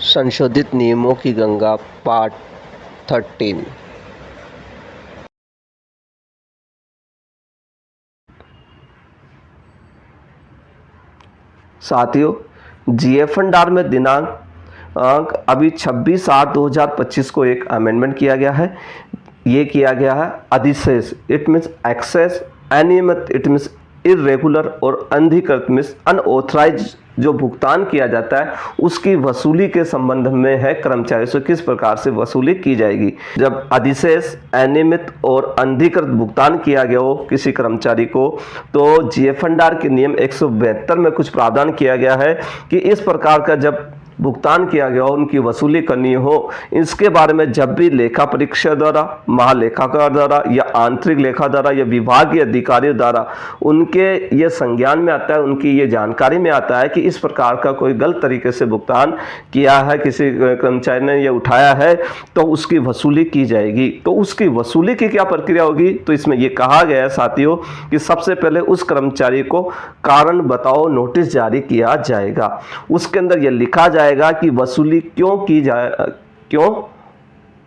संशोधित नियमों की गंगा पार्ट 13। साथियों, जीएफएनडीआर में दिनांक अभी 26/8/2025 को एक अमेंडमेंट किया गया है। ये किया गया है अधिशेष, इट मीन्स एक्सेस, अनियमित इट मीन्स इरेगुलर, और अनधिकृत मीन्स अनऑथराइज जो भुगतान किया जाता है उसकी वसूली के संबंध में है। कर्मचारी से किस प्रकार से वसूली की जाएगी। जब अधिशेष, अनियमित और अनधिकृत भुगतान किया गया हो किसी कर्मचारी को, तो जीएफएनडीआर के नियम 172 में कुछ प्रावधान किया गया है कि इस प्रकार का जब भुगतान किया गया हो, उनकी वसूली करनी हो, इसके बारे में जब भी लेखा परीक्षक द्वारा, महालेखाकार द्वारा या आंतरिक लेखा द्वारा या विभागीय अधिकारियों द्वारा उनके ये संज्ञान में आता है, उनकी ये जानकारी में आता है कि इस प्रकार का कोई गलत तरीके से भुगतान किया है, किसी कर्मचारी ने ये उठाया है, तो उसकी वसूली की जाएगी। तो उसकी वसूली की क्या प्रक्रिया होगी, तो इसमें ये कहा गया है साथियों कि सबसे पहले उस कर्मचारी को कारण बताओ नोटिस जारी किया जाएगा। उसके अंदर यह लिखा जाएगा कि वसूली क्यों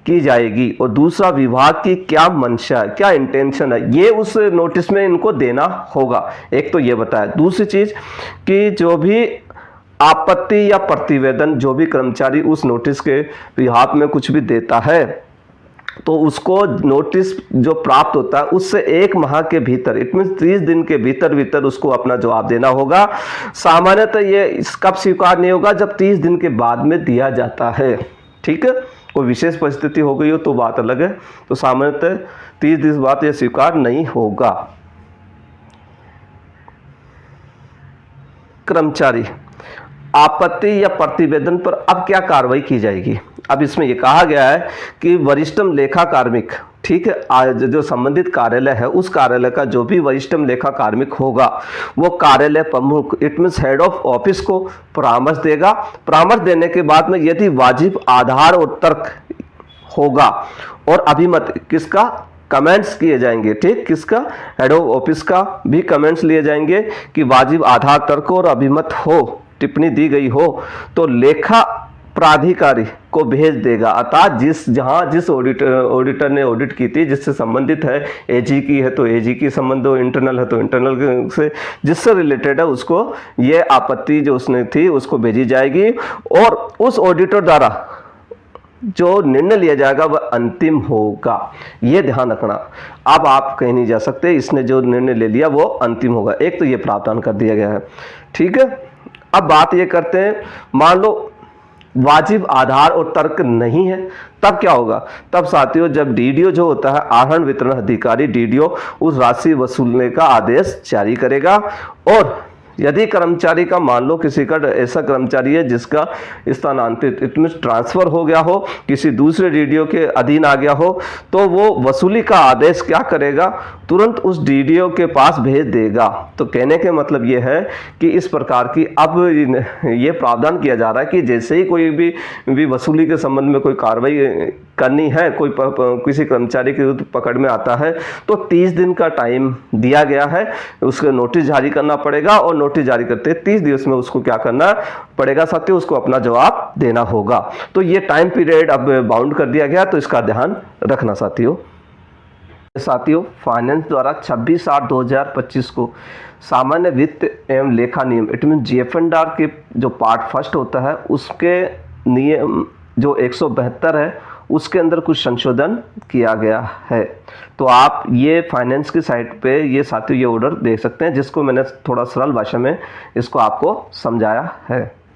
की जाएगी, और दूसरा विभाग की क्या मंशा है, क्या इंटेंशन है, ये उस नोटिस में इनको देना होगा। एक तो ये बताया। दूसरी चीज कि जो भी आपत्ति या प्रतिवेदन जो भी कर्मचारी उस नोटिस के बिहाफ में कुछ भी देता है, तो उसको नोटिस जो प्राप्त होता है उससे 1 माह के भीतर, इट मीन 30 दिन के भीतर उसको अपना जवाब देना होगा। सामान्यतः ये कब स्वीकार नहीं होगा, जब 30 दिन के बाद में दिया जाता है। ठीक है, कोई विशेष परिस्थिति हो गई हो तो बात अलग है। तो सामान्यतः 30 दिन बाद यह स्वीकार नहीं होगा। कर्मचारी आपत्ति या प्रतिवेदन पर अब क्या कार्रवाई की जाएगी। अब इसमें यह कहा गया है कि वरिष्ठतम लेखा कार्मिक, ठीक है, जो संबंधित कार्यालय है उस कार्यालय का जो भी वरिष्ठतम लेखा कार्मिक होगा, वो कार्यालय प्रमुख, it means head of office को परामर्श देगा। परामर्श देने के बाद में यदि वाजिब आधार और तर्क होगा और अभिमत किसका, कमेंट्स किए जाएंगे। ठीक, किसका, हेड ऑफ ऑफिस का भी कमेंट्स लिए जाएंगे कि वाजिब आधार तर्क और अभिमत हो, टिप्पणी दी गई हो, तो लेखा प्राधिकारी को भेज देगा। अर्थात जिस ऑडिटर ने ऑडिट की थी, जिससे संबंधित है, एजी की है तो एजी की संबंध हो, इंटरनल है तो इंटरनल से जिससे रिलेटेड है, उसको ये आपत्ति जो उसने थी उसको भेजी जाएगी, और उस ऑडिटर द्वारा जो निर्णय लिया जाएगा वह अंतिम होगा। ये ध्यान रखना। अब आप कहीं नहीं जा सकते, इसने जो निर्णय ले लिया वो अंतिम होगा। एक तो ये प्रावधान कर दिया गया है। ठीक है, अब बात ये करते हैं, मान लो वाजिब आधार और तर्क नहीं है, तब क्या होगा। तब साथियों, जब डीडीओ जो होता है, आहरण वितरण अधिकारी, डीडीओ उस राशि वसूलने का आदेश जारी करेगा। और यदि कर्मचारी का, मान लो किसी का ऐसा कर्मचारी है जिसका स्थानांतरित, इट मीन्स ट्रांसफर हो गया हो, किसी दूसरे डीडीओ के अधीन आ गया हो, तो वो वसूली का आदेश क्या करेगा, तुरंत उस डीडीओ के पास भेज देगा। तो कहने के मतलब ये है कि इस प्रकार की अब ये प्रावधान किया जा रहा है कि जैसे ही कोई भी वसूली के संबंध में कोई कार्रवाई करनी है, कोई किसी कर्मचारी के विरुद्ध पकड़ में आता है, तो 30 दिन का टाइम दिया गया है, उसको नोटिस जारी करना पड़ेगा, और नोटिस जारी करते 30 दिवस में उसको क्या करना पड़ेगा साथियों, उसको अपना जवाब देना होगा। तो ये टाइम पीरियड अब बाउंड कर दिया गया, तो इसका ध्यान रखना साथियों। फाइनेंस द्वारा 26/8/2025 को सामान्य वित्त एवं लेखा नियम, इट मीन जीएफएनडीआर के जो पार्ट फर्स्ट होता है उसके नियम जो 172 है उसके अंदर कुछ संशोधन किया गया है। तो आप ये फाइनेंस की साइट पे ये साथियों ये ऑर्डर देख सकते हैं, जिसको मैंने थोड़ा सरल भाषा में इसको आपको समझाया है।